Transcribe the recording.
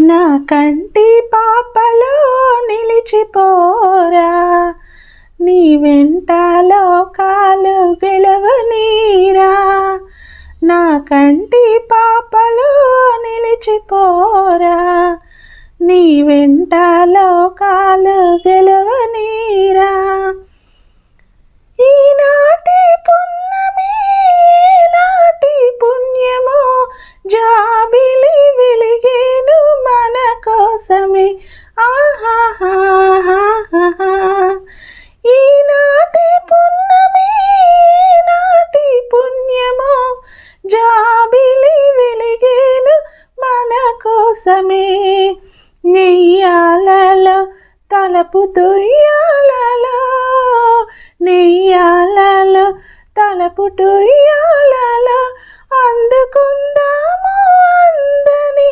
నా కంటి పాపలో నిలిచిపోరా, నీ వెంట లోకాలు గెలవనీరా. నా కంటి పాపలో నిలిచిపోరా, నీ వెంట లోకాలు గెలవనీరా. ఈనాటి పున్నమి నాటి పుణ్యమో జాబిలి వెలిగేను మన కోసమే. ఆహాహాహాహా. ఈనాటి పున్నమి నాటి పుణ్యమో జాబిలి వెలిగేను మన కోసమే. నెయ్యాలలో తలపుతూ ఉయ్యాలలో, నెయ్యాలలో తలపుటూ ఉయ్యాలలో, అందుకుందాము అందని